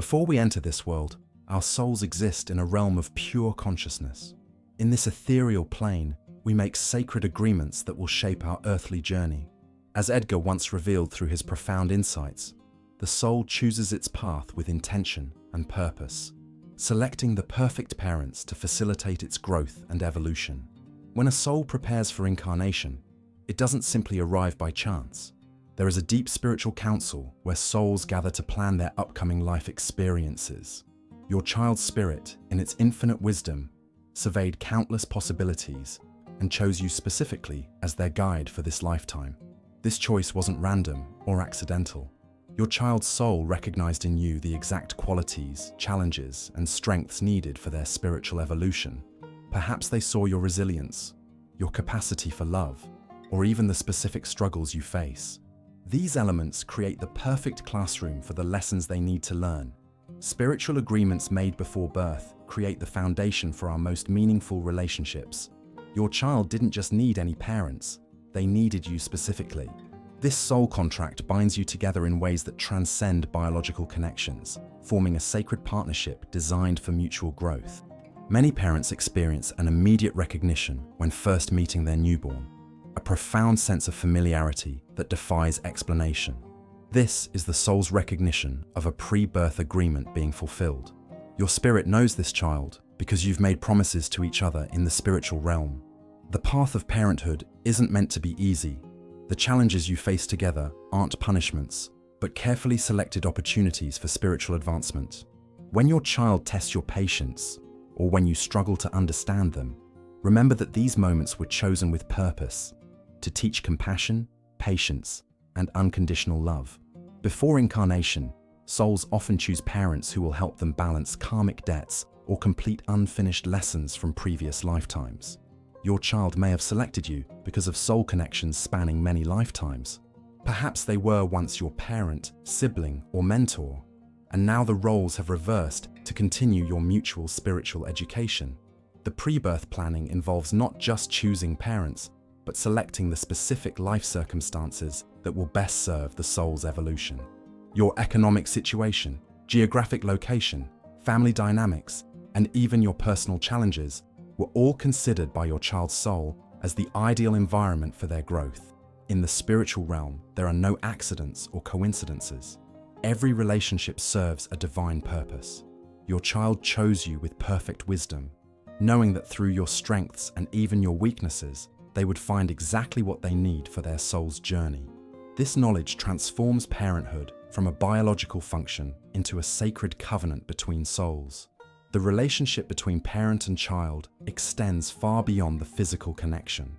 Before we enter this world, our souls exist in a realm of pure consciousness. In this ethereal plane, we make sacred agreements that will shape our earthly journey. As Edgar once revealed through his profound insights, the soul chooses its path with intention and purpose, selecting the perfect parents to facilitate its growth and evolution. When a soul prepares for incarnation, it doesn't simply arrive by chance. There is a deep spiritual council where souls gather to plan their upcoming life experiences. Your child's spirit, in its infinite wisdom, surveyed countless possibilities and chose you specifically as their guide for this lifetime. This choice wasn't random or accidental. Your child's soul recognized in you the exact qualities, challenges, and strengths needed for their spiritual evolution. Perhaps they saw your resilience, your capacity for love, or even the specific struggles you face. These elements create the perfect classroom for the lessons they need to learn. Spiritual agreements made before birth create the foundation for our most meaningful relationships. Your child didn't just need any parents, they needed you specifically. This soul contract binds you together in ways that transcend biological connections, forming a sacred partnership designed for mutual growth. Many parents experience an immediate recognition when first meeting their newborn, a profound sense of familiarity that defies explanation. This is the soul's recognition of a pre-birth agreement being fulfilled. Your spirit knows this child because you've made promises to each other in the spiritual realm. The path of parenthood isn't meant to be easy. The challenges you face together aren't punishments, but carefully selected opportunities for spiritual advancement. When your child tests your patience, or when you struggle to understand them, remember that these moments were chosen with purpose, to teach compassion, patience, and unconditional love. Before incarnation, souls often choose parents who will help them balance karmic debts or complete unfinished lessons from previous lifetimes. Your child may have selected you because of soul connections spanning many lifetimes. Perhaps they were once your parent, sibling, or mentor, and now the roles have reversed to continue your mutual spiritual education. The pre-birth planning involves not just choosing parents, but selecting the specific life circumstances that will best serve the soul's evolution. Your economic situation, geographic location, family dynamics, and even your personal challenges were all considered by your child's soul as the ideal environment for their growth. In the spiritual realm, there are no accidents or coincidences. Every relationship serves a divine purpose. Your child chose you with perfect wisdom, knowing that through your strengths and even your weaknesses, they would find exactly what they need for their soul's journey. This knowledge transforms parenthood from a biological function into a sacred covenant between souls. The relationship between parent and child extends far beyond the physical connection.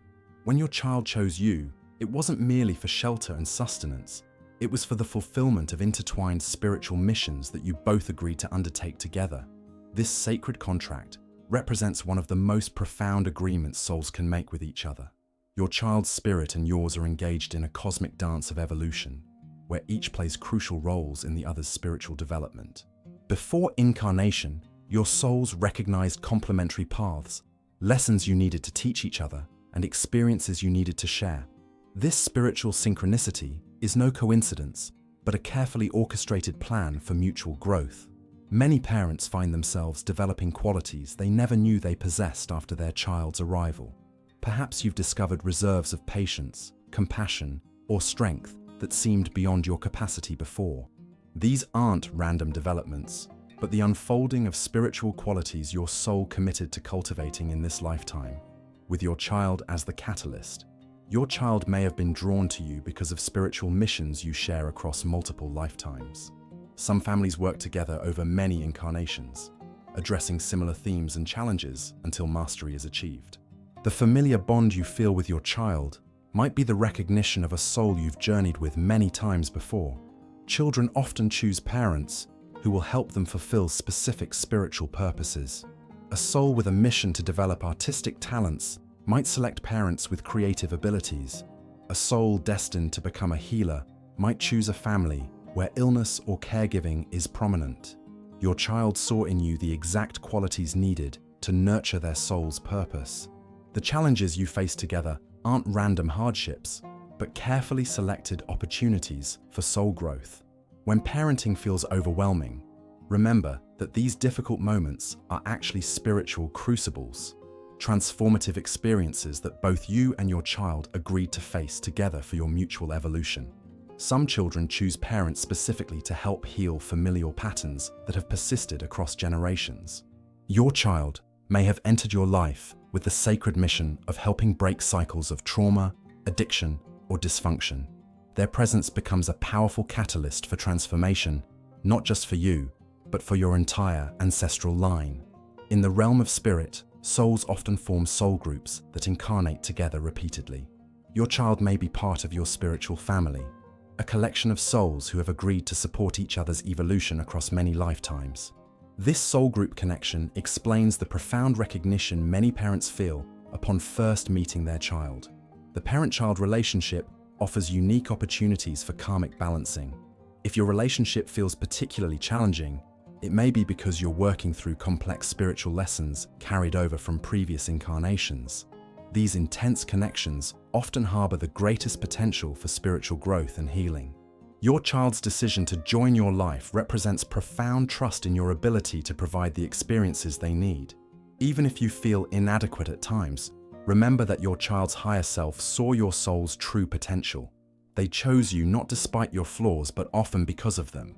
When your child chose you, it wasn't merely for shelter and sustenance. It was for the fulfillment of intertwined spiritual missions that you both agreed to undertake together. This sacred contract represents one of the most profound agreements souls can make with each other. Your child's spirit and yours are engaged in a cosmic dance of evolution, where each plays crucial roles in the other's spiritual development. Before incarnation, your souls recognized complementary paths, lessons you needed to teach each other, and experiences you needed to share. This spiritual synchronicity is no coincidence, but a carefully orchestrated plan for mutual growth. Many parents find themselves developing qualities they never knew they possessed after their child's arrival. Perhaps you've discovered reserves of patience, compassion, or strength that seemed beyond your capacity before. These aren't random developments, but the unfolding of spiritual qualities your soul committed to cultivating in this lifetime. With your child as the catalyst, your child may have been drawn to you because of spiritual missions you share across multiple lifetimes. Some families work together over many incarnations, addressing similar themes and challenges until mastery is achieved. The familiar bond you feel with your child might be the recognition of a soul you've journeyed with many times before. Children often choose parents who will help them fulfill specific spiritual purposes. A soul with a mission to develop artistic talents might select parents with creative abilities. A soul destined to become a healer might choose a family where illness or caregiving is prominent. Your child saw in you the exact qualities needed to nurture their soul's purpose. The challenges you face together aren't random hardships, but carefully selected opportunities for soul growth. When parenting feels overwhelming, Remember that these difficult moments are actually spiritual crucibles, transformative experiences that both you and your child agreed to face together for your mutual evolution. Some children choose parents specifically to help heal familial patterns that have persisted across generations. Your child may have entered your life with the sacred mission of helping break cycles of trauma, addiction, or dysfunction. Their presence becomes a powerful catalyst for transformation, not just for you, but for your entire ancestral line. In the realm of spirit, souls often form soul groups that incarnate together repeatedly. Your child may be part of your spiritual family, a collection of souls who have agreed to support each other's evolution across many lifetimes. This soul group connection explains the profound recognition many parents feel upon first meeting their child. The parent-child relationship offers unique opportunities for karmic balancing. If your relationship feels particularly challenging, it may be because you're working through complex spiritual lessons carried over from previous incarnations. These intense connections often harbor the greatest potential for spiritual growth and healing. Your child's decision to join your life represents profound trust in your ability to provide the experiences they need. Even if you feel inadequate at times, remember that your child's higher self saw your soul's true potential. They chose you not despite your flaws, but often because of them,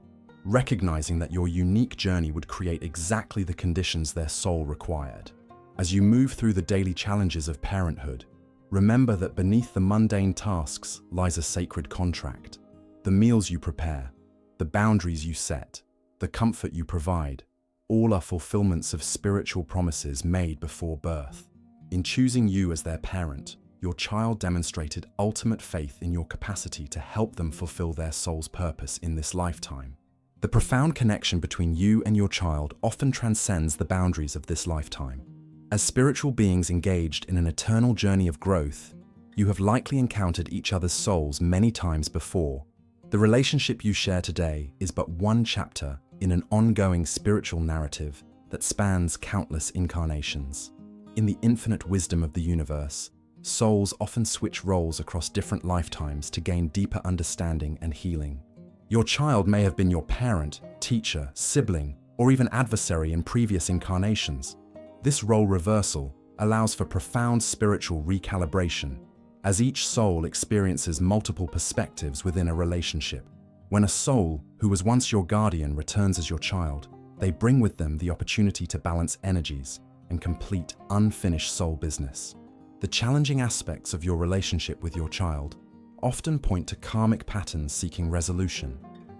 recognizing that your unique journey would create exactly the conditions their soul required. As you move through the daily challenges of parenthood, remember that beneath the mundane tasks lies a sacred contract. The meals you prepare, the boundaries you set, the comfort you provide, all are fulfillments of spiritual promises made before birth. In choosing you as their parent, your child demonstrated ultimate faith in your capacity to help them fulfill their soul's purpose in this lifetime. The profound connection between you and your child often transcends the boundaries of this lifetime. As spiritual beings engaged in an eternal journey of growth, you have likely encountered each other's souls many times before. The relationship you share today is but one chapter in an ongoing spiritual narrative that spans countless incarnations. In the infinite wisdom of the universe, souls often switch roles across different lifetimes to gain deeper understanding and healing. Your child may have been your parent, teacher, sibling, or even adversary in previous incarnations. This role reversal allows for profound spiritual recalibration, as each soul experiences multiple perspectives within a relationship. When a soul who was once your guardian returns as your child, they bring with them the opportunity to balance energies and complete unfinished soul business. The challenging aspects of your relationship with your child often point to karmic patterns seeking resolution,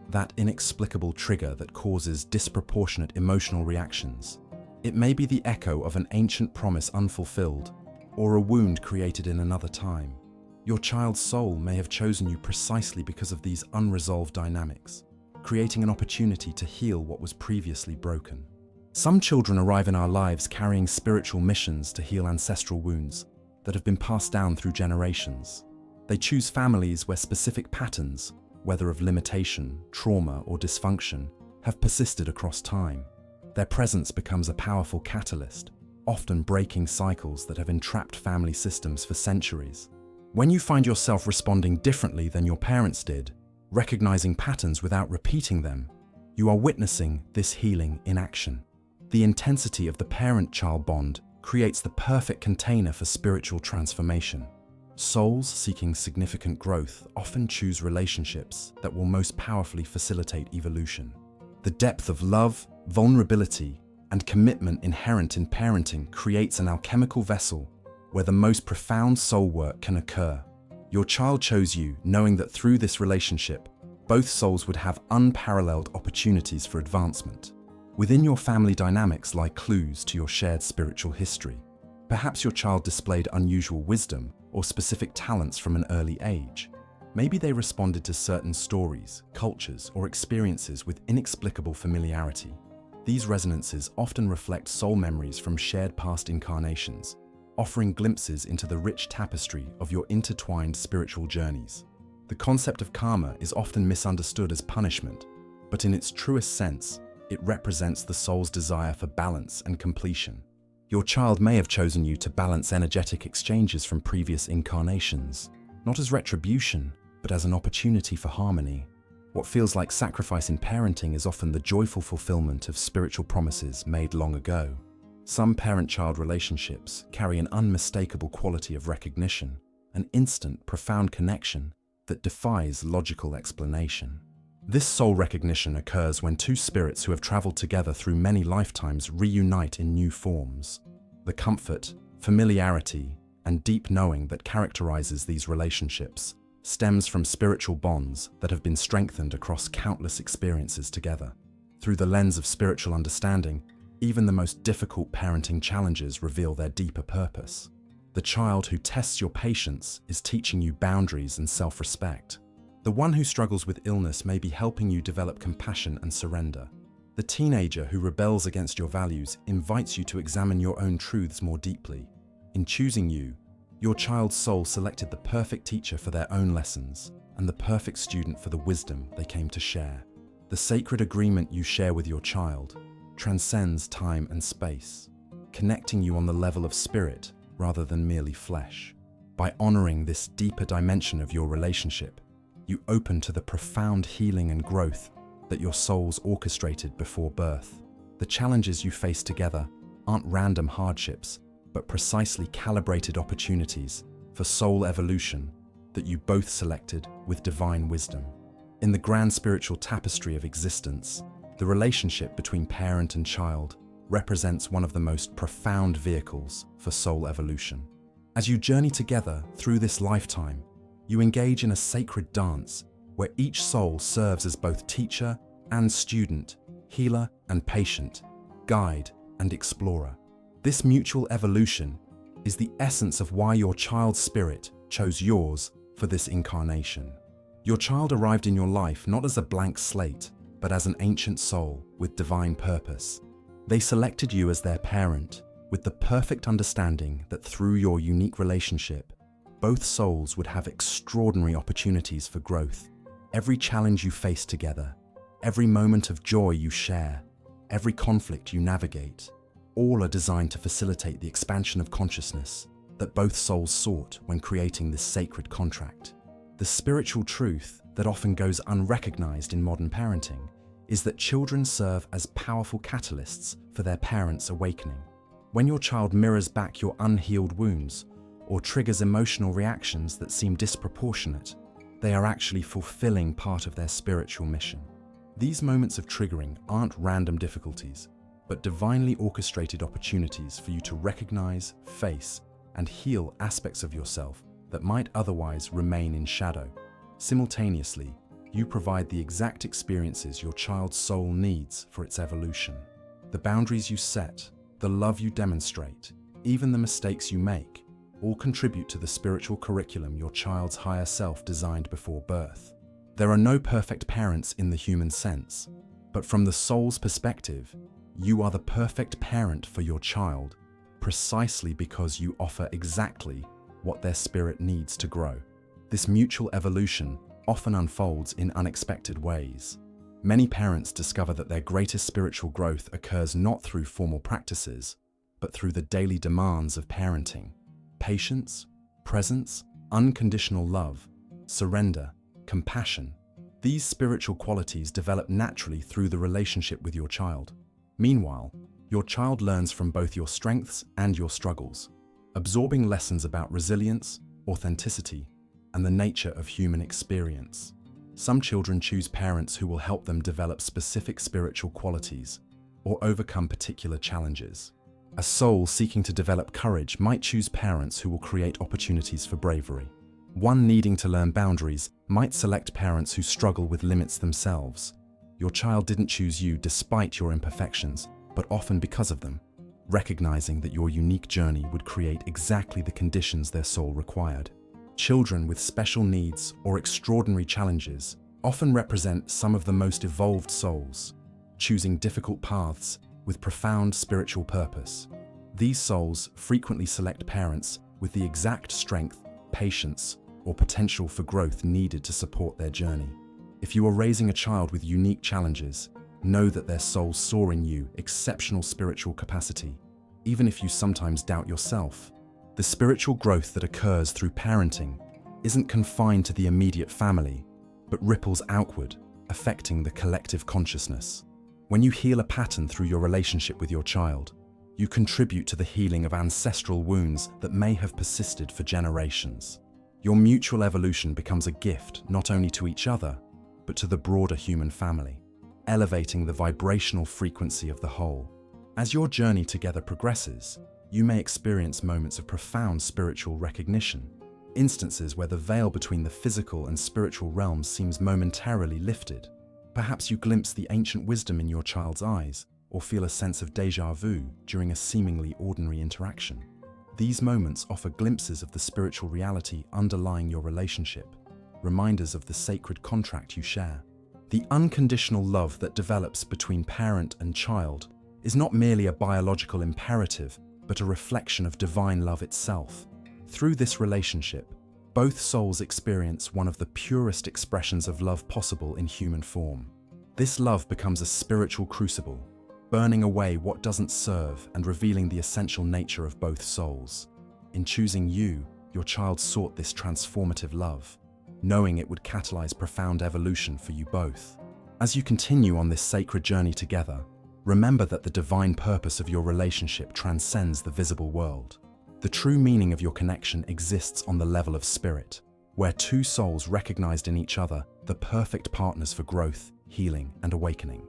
that inexplicable trigger that causes disproportionate emotional reactions. It may be the echo of an ancient promise unfulfilled, or a wound created in another time. Your child's soul may have chosen you precisely because of these unresolved dynamics, creating an opportunity to heal what was previously broken. Some children arrive in our lives carrying spiritual missions to heal ancestral wounds that have been passed down through generations. They choose families where specific patterns, whether of limitation, trauma, or dysfunction, have persisted across time. Their presence becomes a powerful catalyst, often breaking cycles that have entrapped family systems for centuries. When you find yourself responding differently than your parents did, recognizing patterns without repeating them, you are witnessing this healing in action. The intensity of the parent-child bond creates the perfect container for spiritual transformation. Souls seeking significant growth often choose relationships that will most powerfully facilitate evolution. The depth of love, vulnerability, and commitment inherent in parenting creates an alchemical vessel where the most profound soul work can occur. Your child chose you knowing that through this relationship, both souls would have unparalleled opportunities for advancement. Within your family dynamics lie clues to your shared spiritual history. Perhaps your child displayed unusual wisdom or specific talents from an early age. Maybe they responded to certain stories, cultures, or experiences with inexplicable familiarity. These resonances often reflect soul memories from shared past incarnations, offering glimpses into the rich tapestry of your intertwined spiritual journeys. The concept of karma is often misunderstood as punishment, but in its truest sense, it represents the soul's desire for balance and completion. Your child may have chosen you to balance energetic exchanges from previous incarnations, not as retribution, but as an opportunity for harmony. What feels like sacrifice in parenting is often the joyful fulfillment of spiritual promises made long ago. Some parent-child relationships carry an unmistakable quality of recognition, an instant, profound connection that defies logical explanation. This soul recognition occurs when two spirits who have traveled together through many lifetimes reunite in new forms. The comfort, familiarity, and deep knowing that characterizes these relationships stems from spiritual bonds that have been strengthened across countless experiences together. Through the lens of spiritual understanding, even the most difficult parenting challenges reveal their deeper purpose. The child who tests your patience is teaching you boundaries and self-respect. The one who struggles with illness may be helping you develop compassion and surrender. The teenager who rebels against your values invites you to examine your own truths more deeply. In choosing you, your child's soul selected the perfect teacher for their own lessons and the perfect student for the wisdom they came to share. The sacred agreement you share with your child transcends time and space, connecting you on the level of spirit rather than merely flesh. By honoring this deeper dimension of your relationship, you open to the profound healing and growth that your souls orchestrated before birth. The challenges you face together aren't random hardships, but precisely calibrated opportunities for soul evolution that you both selected with divine wisdom. In the grand spiritual tapestry of existence, the relationship between parent and child represents one of the most profound vehicles for soul evolution. As you journey together through this lifetime, you engage in a sacred dance where each soul serves as both teacher and student, healer and patient, guide and explorer. This mutual evolution is the essence of why your child's spirit chose yours for this incarnation. Your child arrived in your life not as a blank slate, but as an ancient soul with divine purpose. They selected you as their parent, with the perfect understanding that through your unique relationship, both souls would have extraordinary opportunities for growth. Every challenge you face together, every moment of joy you share, every conflict you navigate, all are designed to facilitate the expansion of consciousness that both souls sought when creating this sacred contract. The spiritual truth that often goes unrecognized in modern parenting is that children serve as powerful catalysts for their parents' awakening. When your child mirrors back your unhealed wounds or triggers emotional reactions that seem disproportionate, they are actually fulfilling part of their spiritual mission. These moments of triggering aren't random difficulties, but divinely orchestrated opportunities for you to recognize, face, and heal aspects of yourself that might otherwise remain in shadow. Simultaneously, you provide the exact experiences your child's soul needs for its evolution. The boundaries you set, the love you demonstrate, even the mistakes you make, all contribute to the spiritual curriculum your child's higher self designed before birth. There are no perfect parents in the human sense, but from the soul's perspective, you are the perfect parent for your child, precisely because you offer exactly what their spirit needs to grow. This mutual evolution often unfolds in unexpected ways. Many parents discover that their greatest spiritual growth occurs not through formal practices, but through the daily demands of parenting. Patience, presence, unconditional love, surrender, compassion. These spiritual qualities develop naturally through the relationship with your child. Meanwhile, your child learns from both your strengths and your struggles, absorbing lessons about resilience, authenticity, and the nature of human experience. Some children choose parents who will help them develop specific spiritual qualities or overcome particular challenges. A soul seeking to develop courage might choose parents who will create opportunities for bravery. One needing to learn boundaries might select parents who struggle with limits themselves. Your child didn't choose you despite your imperfections, but often because of them, recognizing that your unique journey would create exactly the conditions their soul required. Children with special needs or extraordinary challenges often represent some of the most evolved souls, choosing difficult paths with profound spiritual purpose. These souls frequently select parents with the exact strength, patience, or potential for growth needed to support their journey. If you are raising a child with unique challenges, know that their souls saw in you exceptional spiritual capacity, even if you sometimes doubt yourself. The spiritual growth that occurs through parenting isn't confined to the immediate family, but ripples outward, affecting the collective consciousness. When you heal a pattern through your relationship with your child, you contribute to the healing of ancestral wounds that may have persisted for generations. Your mutual evolution becomes a gift not only to each other, but to the broader human family, elevating the vibrational frequency of the whole. As your journey together progresses, you may experience moments of profound spiritual recognition, instances where the veil between the physical and spiritual realms seems momentarily lifted. Perhaps you glimpse the ancient wisdom in your child's eyes, or feel a sense of déjà vu during a seemingly ordinary interaction. These moments offer glimpses of the spiritual reality underlying your relationship, reminders of the sacred contract you share. The unconditional love that develops between parent and child is not merely a biological imperative, but a reflection of divine love itself. Through this relationship, both souls experience one of the purest expressions of love possible in human form. This love becomes a spiritual crucible, burning away what doesn't serve and revealing the essential nature of both souls. In choosing you, your child sought this transformative love, knowing it would catalyze profound evolution for you both. As you continue on this sacred journey together, remember that the divine purpose of your relationship transcends the visible world. The true meaning of your connection exists on the level of spirit, where two souls recognized in each other the perfect partners for growth, healing, and awakening.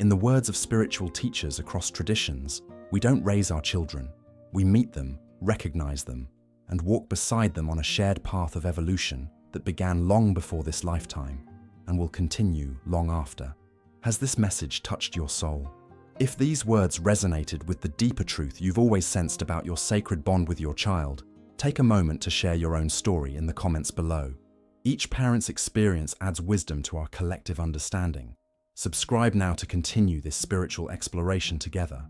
In the words of spiritual teachers across traditions, we don't raise our children. We meet them, recognize them, and walk beside them on a shared path of evolution that began long before this lifetime and will continue long after. Has this message touched your soul? If these words resonated with the deeper truth you've always sensed about your sacred bond with your child, take a moment to share your own story in the comments below. Each parent's experience adds wisdom to our collective understanding. Subscribe now to continue this spiritual exploration together.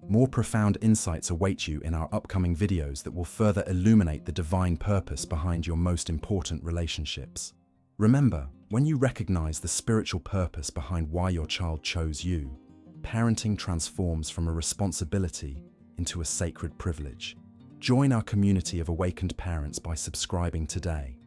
More profound insights await you in our upcoming videos that will further illuminate the divine purpose behind your most important relationships. Remember, when you recognize the spiritual purpose behind why your child chose you, parenting transforms from a responsibility into a sacred privilege. Join our community of awakened parents by subscribing today.